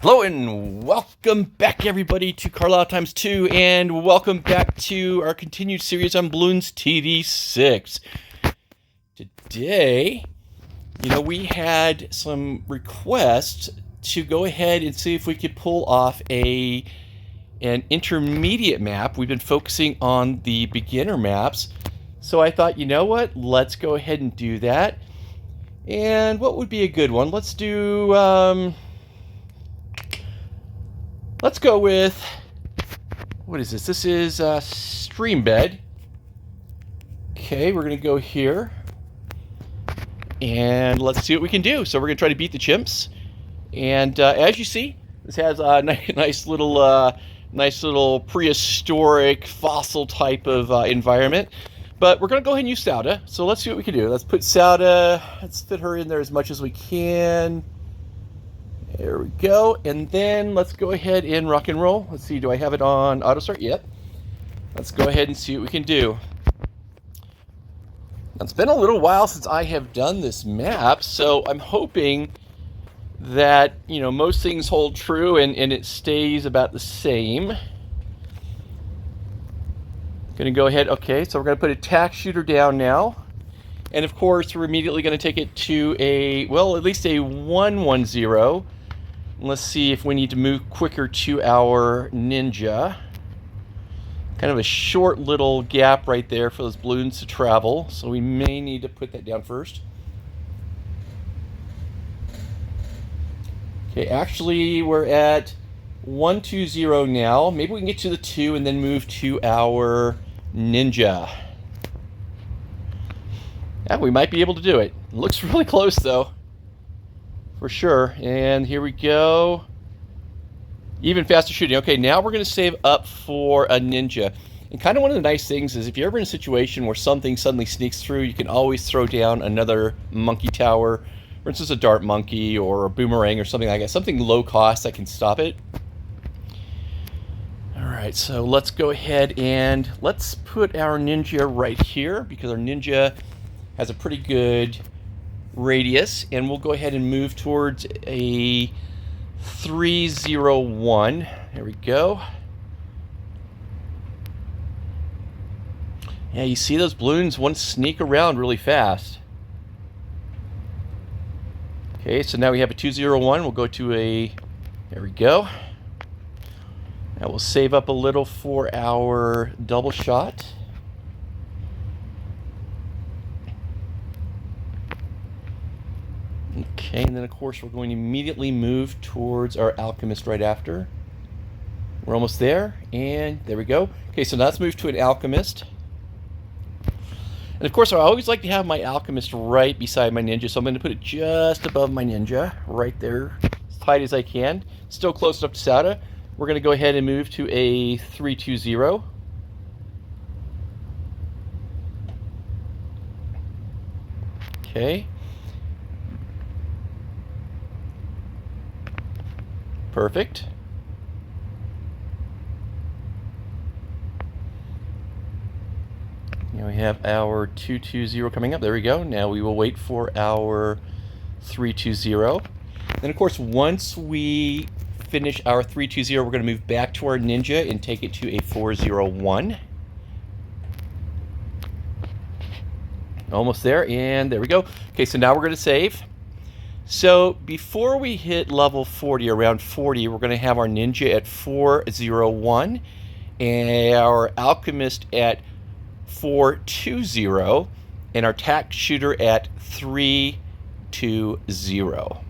Hello and welcome back everybody to Carlisle Times 2, and welcome back to our continued series on Bloons TD6. Today, we had some requests to go ahead and see if we could pull off an intermediate map. We've been focusing on the beginner maps, so I thought, you know what, let's go ahead and do that. And what would be a good one? Let's do, let's go with, what is this? This is Streambed. Okay, we're going to go here. And let's see what we can do. So we're going to try to beat the chimps. And as you see, this has a nice little prehistoric fossil type of environment. But we're going to go ahead and use Sauda. So let's see what we can do. Let's put Sauda, let's fit her in there as much as we can. There we go. And then let's go ahead and rock and roll. Let's see, do I have it on auto start? Yep. Let's go ahead and see what we can do. It's been a little while since I have done this map, so I'm hoping that, most things hold true and it stays about the same. Gonna go ahead, okay, so we're gonna put a Tack Shooter down now. And of course, we're immediately gonna take it to at least a 1-1-0. Let's see if we need to move quicker to our ninja. Kind of a short little gap right there for those balloons to travel, so we may need to put that down first. Okay, actually we're at 1-2-0 now. Maybe we can get to the 2 and then move to our ninja. Yeah, we might be able to do it. It looks really close though. For sure. And here we go. Even faster shooting. Okay, now we're going to save up for a ninja. And kind of one of the nice things is if you're ever in a situation where something suddenly sneaks through, you can always throw down another monkey tower. For instance, a dart monkey or a boomerang or something like that. Something low cost that can stop it. Alright, so let's go ahead and let's put our ninja right here because our ninja has a pretty good radius, and we'll go ahead and move towards a 3-0-1. There we go. Yeah, you see those balloons want to sneak around really fast. Okay, so now we have a 2-0-1. We'll go to a, there we go. Now we'll save up a little for our double shot. Okay, and then of course we're going to immediately move towards our Alchemist right after. We're almost there, and there we go. Okay, so now let's move to an Alchemist. And of course I always like to have my Alchemist right beside my ninja, so I'm going to put it just above my ninja, right there, as tight as I can. Still close enough to Sauda. We're going to go ahead and move to a 3-2-0. Okay. Perfect. Now we have our 2-2-0 coming up. There we go. Now we will wait for our 3-2-0. Then of course, once we finish our 3-2-0, we're going to move back to our ninja and take it to a 4-0-1. Almost there, and there we go. Okay, so now we're going to save. So before we hit level 40, around 40, we're going to have our ninja at 4-0-1 and our Alchemist at 4-2-0 and our Tack Shooter at 3-2-0.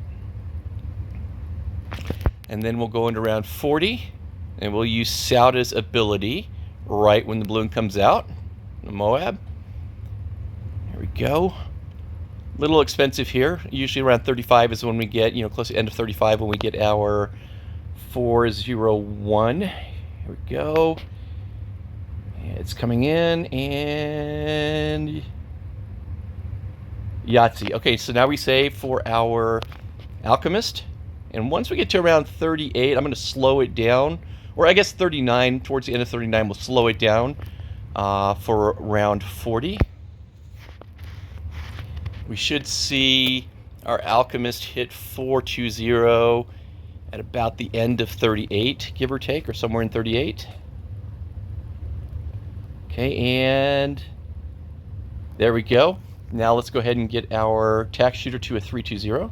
And then we'll go into round 40 and we'll use Sauda's ability right when the balloon comes out. The Moab. There we go. Little expensive here. Usually around 35 is when we get, close to the end of 35 when we get our 4-0-1. Here we go. It's coming in, and Yahtzee. Okay, so now we save for our Alchemist. And once we get to around 38, I'm going to slow it down. Or I guess 39, towards the end of 39, we'll slow it down for round 40. We should see our Alchemist hit 4-2-0 at about the end of 38, give or take, or somewhere in 38. Okay, and there we go. Now let's go ahead and get our Tack Shooter to a 320.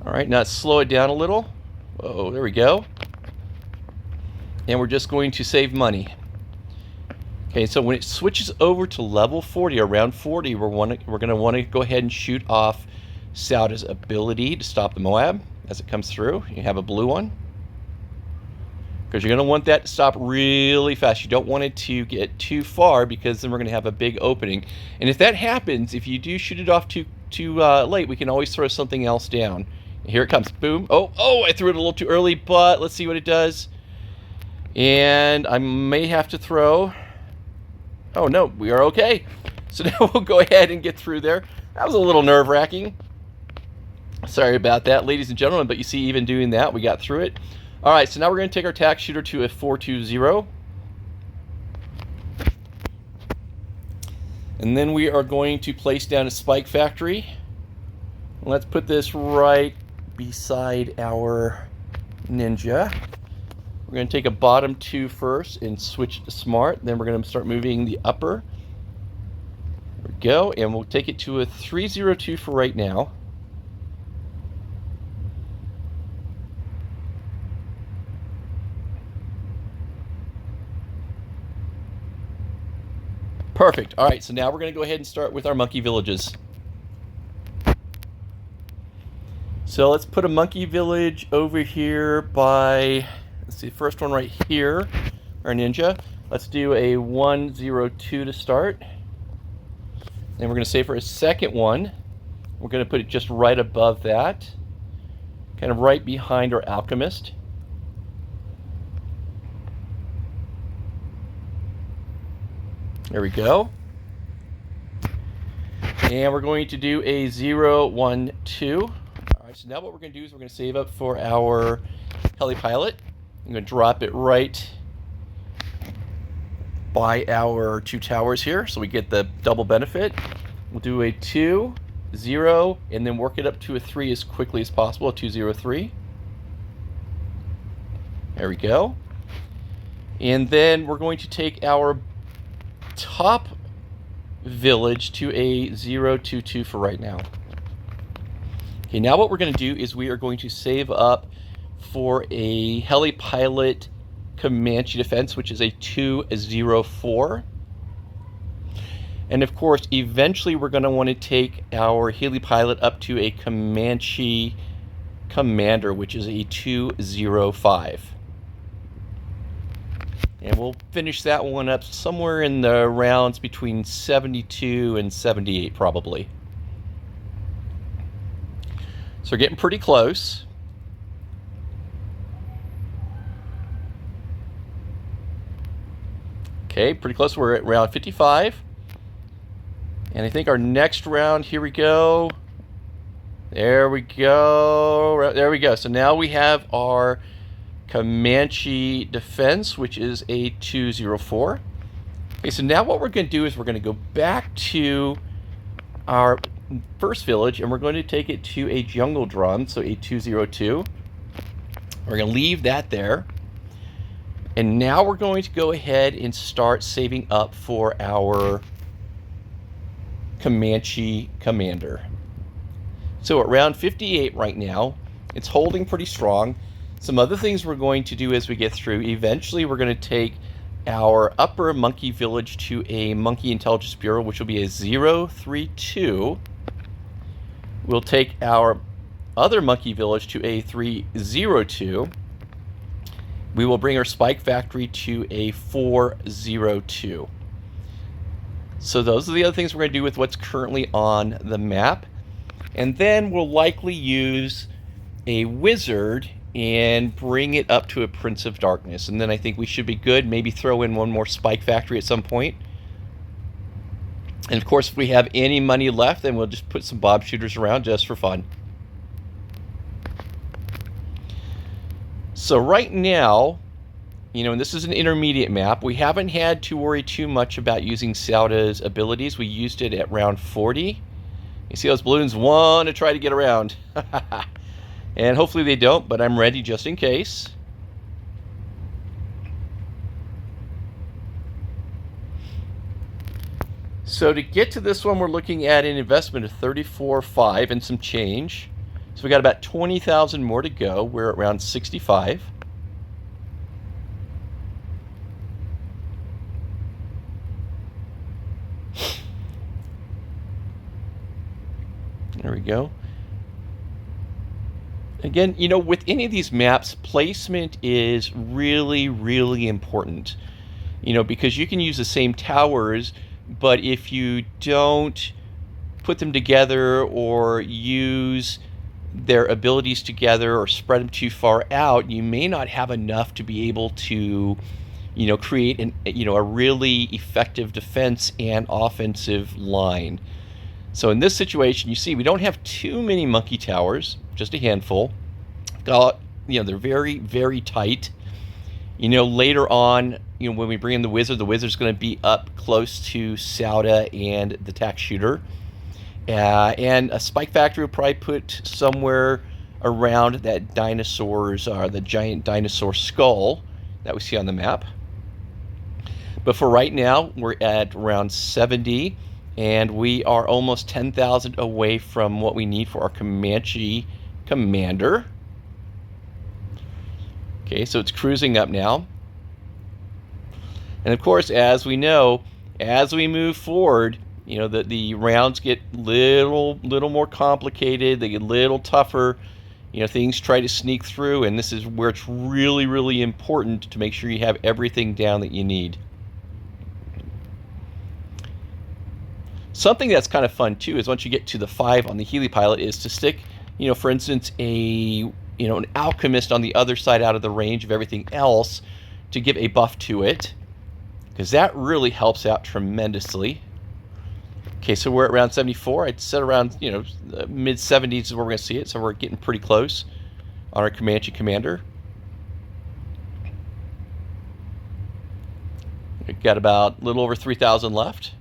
All right, now let's slow it down a little. Oh, there we go. And we're just going to save money. Okay, so when it switches over to level 40, around 40, we're going to want to go ahead and shoot off Sauda's ability to stop the Moab as it comes through. You have a blue one. Because you're going to want that to stop really fast. You don't want it to get too far, because then we're going to have a big opening. And if that happens, if you do shoot it off too late, we can always throw something else down. Here it comes. Boom. Oh, I threw it a little too early, but let's see what it does. And I may have to throw... Oh, no, we are okay. So now we'll go ahead and get through there. That was a little nerve-wracking. Sorry about that, ladies and gentlemen, but you see, even doing that, we got through it. All right, so now we're going to take our Tack Shooter to a 420. And then we are going to place down a Spike Factory. Let's put this right beside our Ninja. We're going to take a bottom 2 first and switch to Smart. Then we're going to start moving the upper. There we go, and we'll take it to a 302 for right now. Perfect. All right, so now we're going to go ahead and start with our monkey villages. So let's put a monkey village over here by, let's see, first one right here, our Ninja. Let's do a 102 to start. Then we're going to say for a second one, we're going to put it just right above that, kind of right behind our Alchemist. There we go. And we're going to do a 0, 1, 2. All right, so now what we're going to do is we're going to save up for our HeliPilot. I'm going to drop it right by our 2 towers here, so we get the double benefit. We'll do a 2, 0, and then work it up to a 3 as quickly as possible, a 2, 0, 3. There we go. And then we're going to take our top village to a 022 for right now. Okay, now what we're going to do is we are going to save up for a HeliPilot Comanche defense, which is a 204. And of course, eventually we're going to want to take our HeliPilot up to a Comanche Commander, which is a 205. And we'll finish that one up somewhere in the rounds between 72 and 78, probably. So we're getting pretty close. Okay, pretty close. We're at round 55. And I think our next round, here we go. There we go. There we go. So now we have our Comanche defense, which is a 204. Okay, so now what we're going to do is we're going to go back to our first village, and we're going to take it to a jungle drum, so a 202. We're going to leave that there. And now we're going to go ahead and start saving up for our Comanche Commander. So at round 58 right now, it's holding pretty strong. Some other things we're going to do as we get through, eventually we're going to take our upper monkey village to a Monkey Intelligence Bureau, which will be a 032. We'll take our other monkey village to a 302. We will bring our Spike Factory to a 402. So those are the other things we're going to do with what's currently on the map. And then we'll likely use a wizard and bring it up to a Prince of Darkness. And then I think we should be good. Maybe throw in one more Spike Factory at some point. And of course, if we have any money left, then we'll just put some Bob Shooters around just for fun. So right now, you know, and this is an intermediate map, we haven't had to worry too much about using Sauda's abilities. We used it at round 40. You see those balloons want to try to get around. And hopefully they don't, but I'm ready just in case. So to get to this one, we're looking at an investment of 34.5 and some change. So we got about 20,000 more to go. We're at around 65. There we go. Again, you know, with any of these maps, placement is really, really important. You know, because you can use the same towers, but if you don't put them together or use their abilities together or spread them too far out, you may not have enough to be able to, you know, create a really effective defense and offensive line. So in this situation, you see we don't have too many monkey towers, just a handful. They're very, very tight. You know, later on, you know, when we bring in the wizard's going to be up close to Sauda and the Tack Shooter. And a spike factory will probably put somewhere around that the giant dinosaur skull that we see on the map. But for right now, we're at around 70, and we are almost 10,000 away from what we need for our Comanche commander. Okay, so it's cruising up now. And of course, as we know, as we move forward, you know, the rounds get little more complicated. They get a little tougher. You know, things try to sneak through, and this is where it's really, really important to make sure you have everything down that you need. Something that's kind of fun too is once you get to the 5 on the HeliPilot is to stick, you know, for instance, an Alchemist on the other side out of the range of everything else to give a buff to it, because that really helps out tremendously. Okay, so we're at around 74. I'd set around, you know, mid 70s is where we're going to see it, so we're getting pretty close on our Comanche commander. We've got about a little over 3,000 left.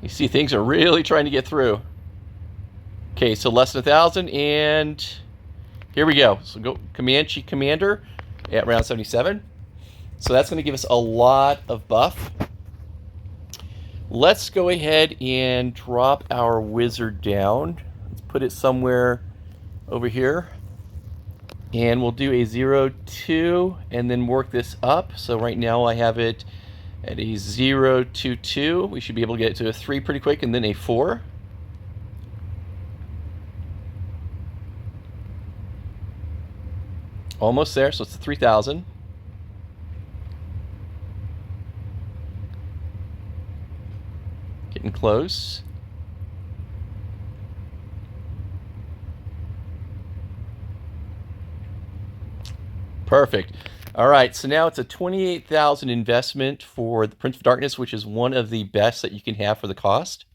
You see things are really trying to get through. Okay, so less than 1,000, and here we go. So go Comanche commander at round 77. So that's going to give us a lot of buff. Let's go ahead and drop our wizard down. Let's put it somewhere over here. And we'll do a 0-2 and then work this up. So right now I have it at a 0-2-2. We should be able to get it to a 3 pretty quick, and then a 4. Almost there, so it's 3,000. Getting close. Perfect. All right, so now it's a 28,000 investment for the Prince of Darkness, which is one of the best that you can have for the cost.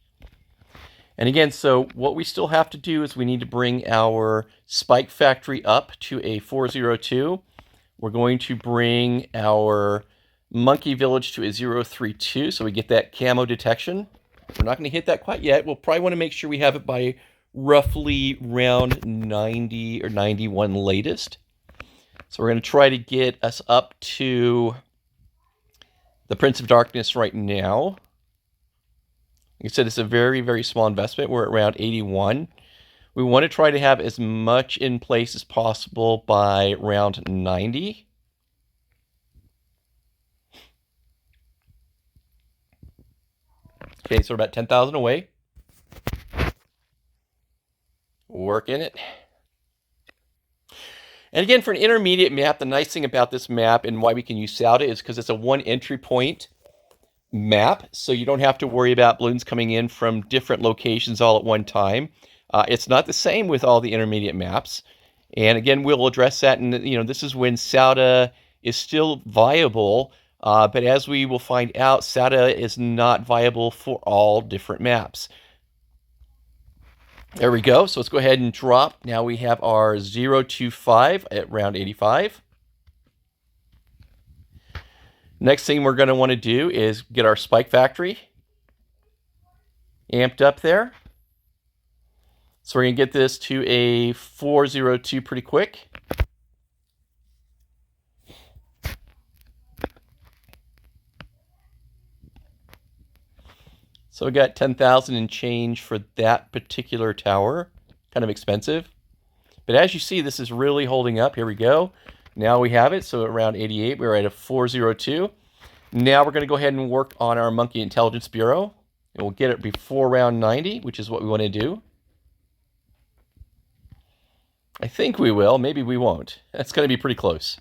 And again, so what we still have to do is we need to bring our Spike Factory up to a 402. We're going to bring our Monkey Village to a 032, so we get that camo detection. We're not going to hit that quite yet. We'll probably want to make sure we have it by roughly round 90 or 91 latest. So we're going to try to get us up to the Prince of Darkness right now. Like I said, it's a very, very small investment. We're at around 81. We want to try to have as much in place as possible by round 90. Okay, so we're about 10,000 away. Working it. And again, for an intermediate map, the nice thing about this map and why we can use Sauda is because it's a one entry point map, so you don't have to worry about balloons coming in from different locations all at one time. It's not the same with all the intermediate maps. And again, we'll address that, and you know, this is when Sauda is still viable, but as we will find out, Sauda is not viable for all different maps. There we go. So let's go ahead and drop. Now we have our 025 at round 85. Next thing we're going to want to do is get our spike factory amped up there. So we're going to get this to a 402 pretty quick. So we got 10,000 and change for that particular tower. Kind of expensive. But as you see, this is really holding up. Here we go. Now we have it. So around 88, we're at a 402. Now we're going to go ahead and work on our Monkey Intelligence Bureau. And we'll get it before round 90, which is what we want to do. I think we will. Maybe we won't. That's going to be pretty close.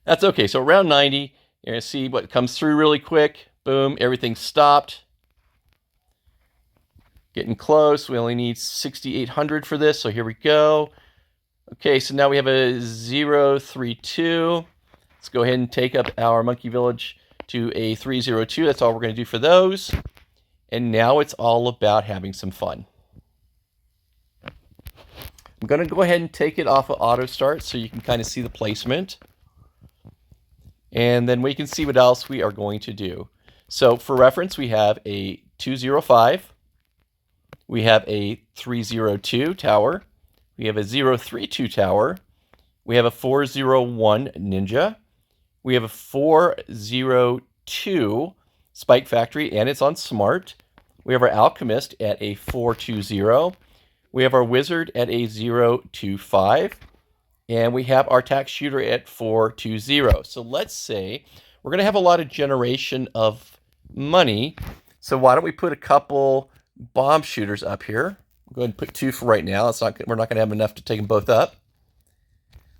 That's okay. So around 90, you're going to see what comes through really quick. Boom, everything stopped. Getting close. We only need 6,800 for this, so here we go. Okay, so now we have a 032. Let's go ahead and take up our Monkey Village to a 302. That's all we're going to do for those. And now it's all about having some fun. I'm going to go ahead and take it off of auto start so you can kind of see the placement. And then we can see what else we are going to do. So for reference, we have a 205, we have a 302 tower, we have a 032 tower, we have a 401 Ninja, we have a 402 Spike Factory, and it's on Smart. We have our Alchemist at a 420, we have our Wizard at a 025, and we have our Tack Shooter at 420. So let's say we're going to have a lot of generation of money. So why don't we put a couple bomb shooters up here? We'll go ahead and put 2 for right now. We're not going to have enough to take them both up.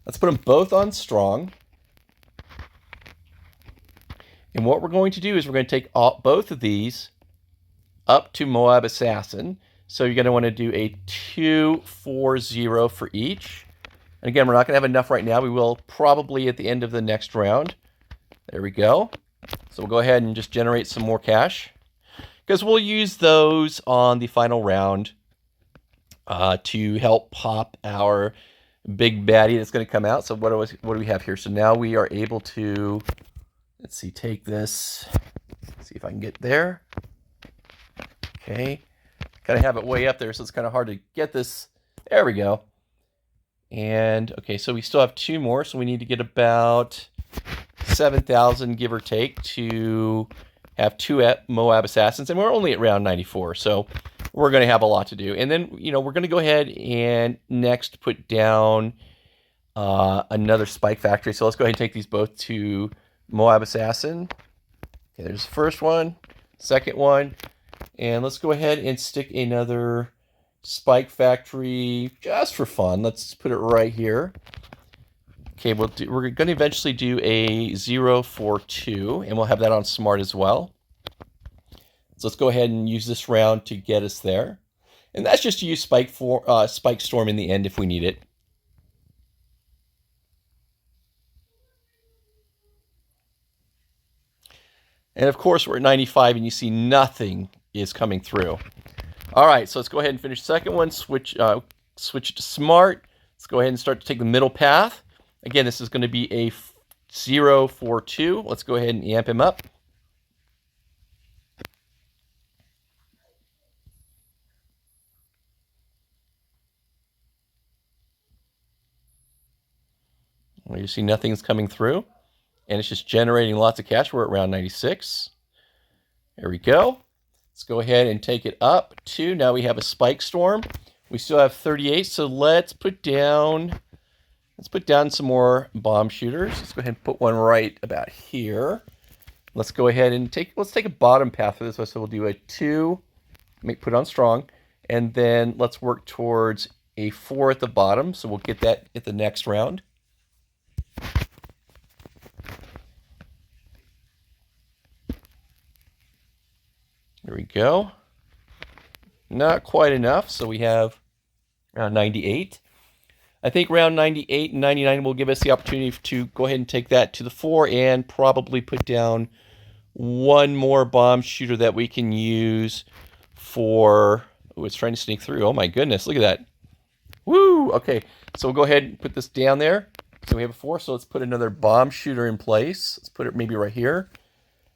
Let's put them both on strong. And what we're going to do is we're going to take both of these up to Moab Assassin. So you're going to want to do a 240 for each. And again, we're not going to have enough right now. We will probably at the end of the next round. There we go. So we'll go ahead and just generate some more cash, because we'll use those on the final round to help pop our big baddie that's going to come out. So what do we have here? So now we are able to, let's see, take this. Let's see if I can get there. Okay. Kind of have it way up there, so it's kind of hard to get this. There we go. And okay, so we still have 2 more, so we need to get about 7,000, give or take, to have 2 Moab Assassins, and we're only at round 94, so we're going to have a lot to do. And then, we're going to go ahead and next put down another Spike Factory. So let's go ahead and take these both to Moab Assassin. Okay, there's the first one, second one, and let's go ahead and stick another Spike Factory just for fun. Let's put it right here. Okay, we're going to eventually do a 042, and we'll have that on Smart as well. So let's go ahead and use this round to get us there. And that's just to use Spike Storm in the end if we need it. And of course, we're at 95, and you see nothing is coming through. All right, so let's go ahead and finish the second one. Switch it to Smart. Let's go ahead and start to take the middle path. Again, this is going to be a 042. Let's go ahead and amp him up. Well, you see nothing's coming through, and it's just generating lots of cash. We're at around 96. There we go. Let's go ahead and take it up to, now we have a Spike Storm. We still have 38, so let's put down some more bomb shooters. Let's go ahead and put one right about here. Let's go ahead and let's take a bottom path for this. So we'll do a 2, put on strong, and then let's work towards a 4 at the bottom. So we'll get that at the next round. There we go. Not quite enough, so we have around 98. I think around 98 and 99 will give us the opportunity to go ahead and take that to the 4 and probably put down one more bomb shooter that we can use for... Oh, it's trying to sneak through. Oh my goodness, look at that. Woo! Okay, so we'll go ahead and put this down there. So we have a 4, so let's put another bomb shooter in place. Let's put it maybe right here.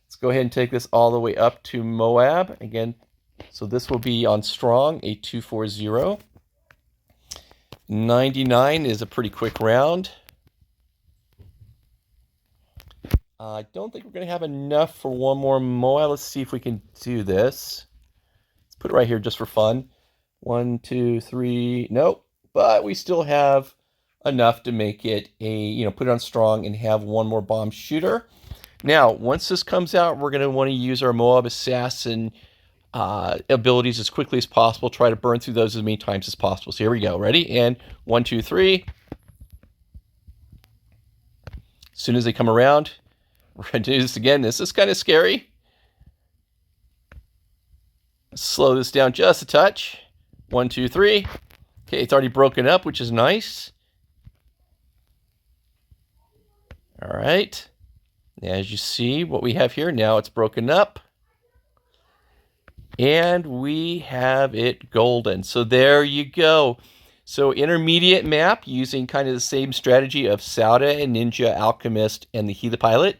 Let's go ahead and take this all the way up to Moab. Again, so this will be on strong, a 240. 99 is a pretty quick round. I don't think we're going to have enough for one more Moab. Let's see if we can do this. Let's put it right here just for fun. 1, 2, 3. Nope. But we still have enough to make it a, put it on strong and have one more bomb shooter. Now, once this comes out, we're going to want to use our Moab Assassin abilities as quickly as possible. Try to burn through those as many times as possible. So here we go. Ready? And 1, 2, 3. As soon as they come around, we're going to do this again. This is kind of scary. Slow this down just a touch. 1, 2, 3. Okay, it's already broken up, which is nice. All right. As you see what we have here, now it's broken up. And we have it golden. So there you go. So intermediate map using kind of the same strategy of Sauda and Ninja, Alchemist, and the HeliPilot.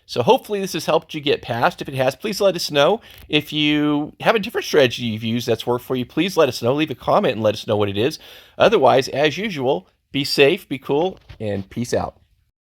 So hopefully this has helped you get past. If it has, please let us know. If you have a different strategy you've used that's worked for you, please let us know. Leave a comment and let us know what it is. Otherwise, as usual, be safe, be cool, and peace out.